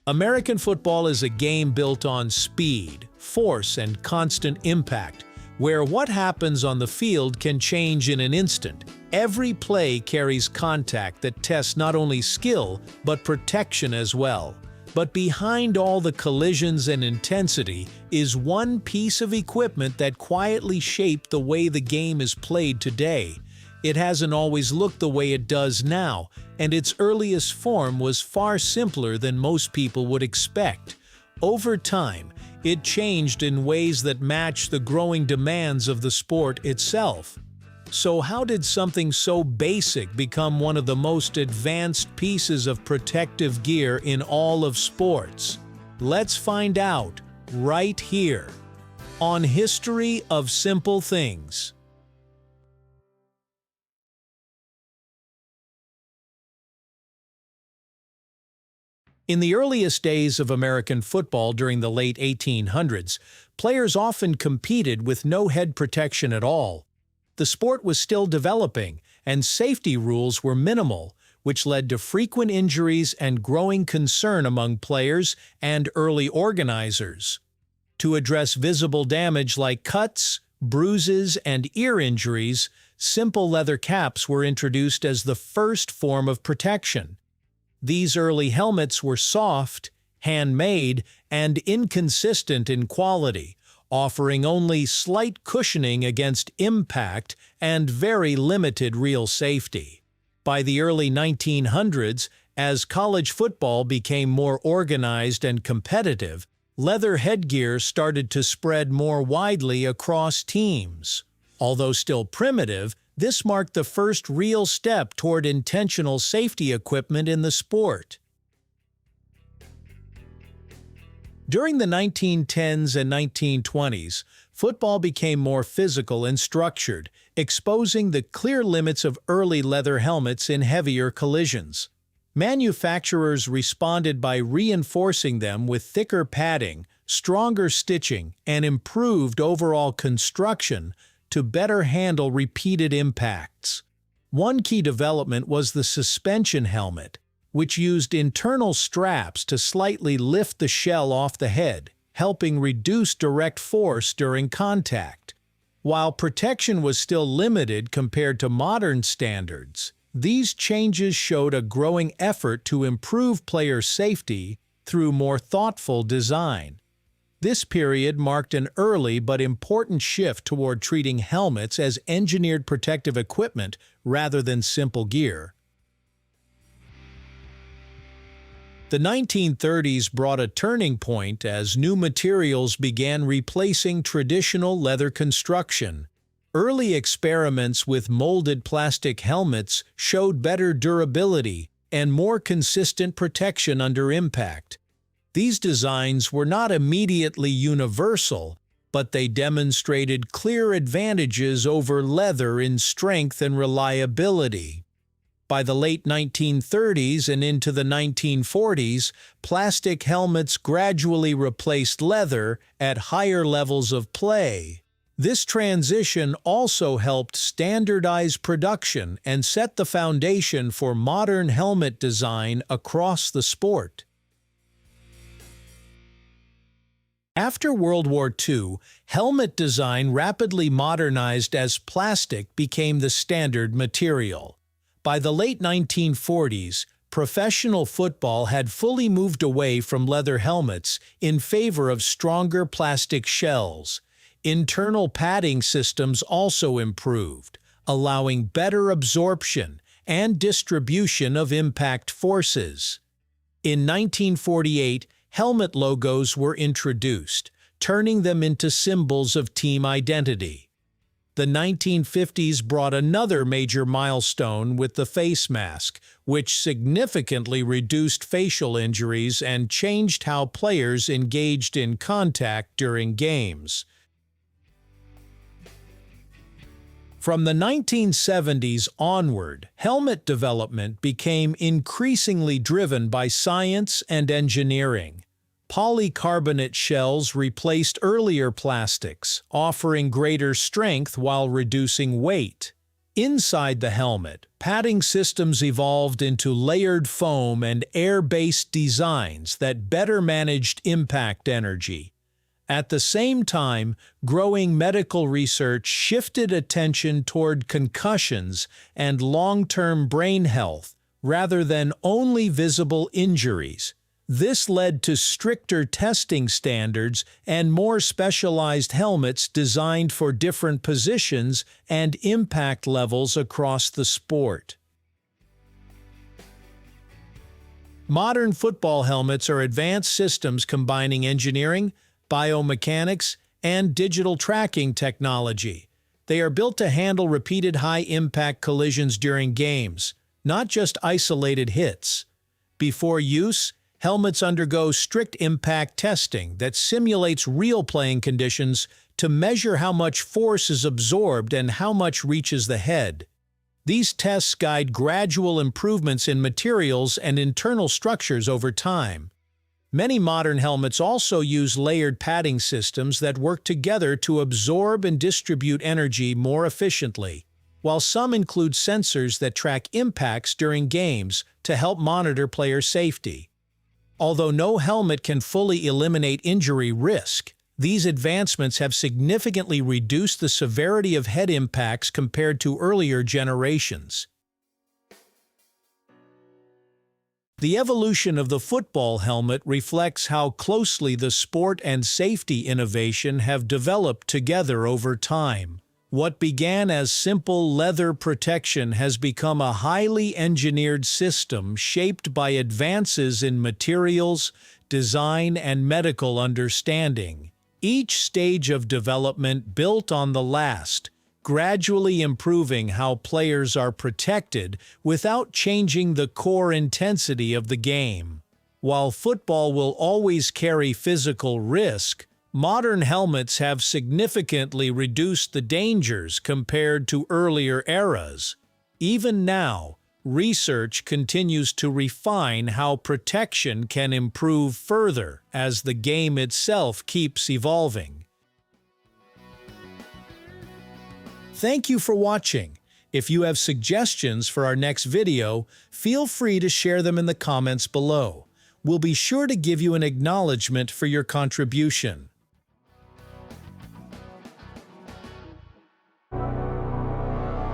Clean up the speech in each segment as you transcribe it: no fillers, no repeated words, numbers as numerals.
American football is a game built on speed, force, and constant impact, where what happens on the field can change in an instant. Every play carries contact that tests not only skill, but protection as well. But behind all the collisions and intensity is one piece of equipment that quietly shaped the way the game is played today. It hasn't always looked the way it does now, and its earliest form was far simpler than most people would expect. Over time, it changed in ways that matched the growing demands of the sport itself. So how did something so basic become one of the most advanced pieces of protective gear in all of sports? Let's find out right here on History of Simple Things. In the earliest days of American football during the late 1800s, players often competed with no head protection at all. The sport was still developing, and safety rules were minimal, which led to frequent injuries and growing concern among players and early organizers. To address visible damage like cuts, bruises, and ear injuries, simple leather caps were introduced as the first form of protection. These early helmets were soft, handmade, and inconsistent in quality, offering only slight cushioning against impact and very limited real safety. By the early 1900s, as college football became more organized and competitive, leather headgear started to spread more widely across teams. Although still primitive, this marked the first real step toward intentional safety equipment in the sport. During the 1910s and 1920s, football became more physical and structured, exposing the clear limits of early leather helmets in heavier collisions. Manufacturers responded by reinforcing them with thicker padding, stronger stitching, and improved overall construction to better handle repeated impacts. One key development was the suspension helmet, which used internal straps to slightly lift the shell off the head, helping reduce direct force during contact. While protection was still limited compared to modern standards, these changes showed a growing effort to improve player safety through more thoughtful design. This period marked an early but important shift toward treating helmets as engineered protective equipment rather than simple gear. The 1930s brought a turning point as new materials began replacing traditional leather construction. Early experiments with molded plastic helmets showed better durability and more consistent protection under impact. These designs were not immediately universal, but they demonstrated clear advantages over leather in strength and reliability. By the late 1930s and into the 1940s, plastic helmets gradually replaced leather at higher levels of play. This transition also helped standardize production and set the foundation for modern helmet design across the sport. After World War II, helmet design rapidly modernized as plastic became the standard material. By the late 1940s, professional football had fully moved away from leather helmets in favor of stronger plastic shells. Internal padding systems also improved, allowing better absorption and distribution of impact forces. In 1948, helmet logos were introduced, turning them into symbols of team identity. The 1950s brought another major milestone with the face mask, which significantly reduced facial injuries and changed how players engaged in contact during games. From the 1970s onward, helmet development became increasingly driven by science and engineering. Polycarbonate shells replaced earlier plastics, offering greater strength while reducing weight. Inside the helmet, padding systems evolved into layered foam and air-based designs that better managed impact energy. At the same time, growing medical research shifted attention toward concussions and long-term brain health rather than only visible injuries. This led to stricter testing standards and more specialized helmets designed for different positions and impact levels across the sport. Modern football helmets are advanced systems combining engineering, biomechanics, and digital tracking technology. They are built to handle repeated high-impact collisions during games, not just isolated hits. Before use, helmets undergo strict impact testing that simulates real playing conditions to measure how much force is absorbed and how much reaches the head. These tests guide gradual improvements in materials and internal structures over time. Many modern helmets also use layered padding systems that work together to absorb and distribute energy more efficiently, while some include sensors that track impacts during games to help monitor player safety. Although no helmet can fully eliminate injury risk, these advancements have significantly reduced the severity of head impacts compared to earlier generations. The evolution of the football helmet reflects how closely the sport and safety innovation have developed together over time. What began as simple leather protection has become a highly engineered system shaped by advances in materials, design, and medical understanding. Each stage of development built on the last, gradually improving how players are protected without changing the core intensity of the game. While football will always carry physical risk, modern helmets have significantly reduced the dangers compared to earlier eras. Even now, research continues to refine how protection can improve further as the game itself keeps evolving. Thank you for watching. If you have suggestions for our next video, feel free to share them in the comments below. We'll be sure to give you an acknowledgement for your contribution.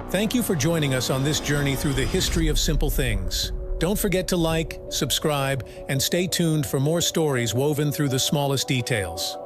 Thank you for joining us on this journey through the history of simple things. Don't forget to like, subscribe, and stay tuned for more stories woven through the smallest details.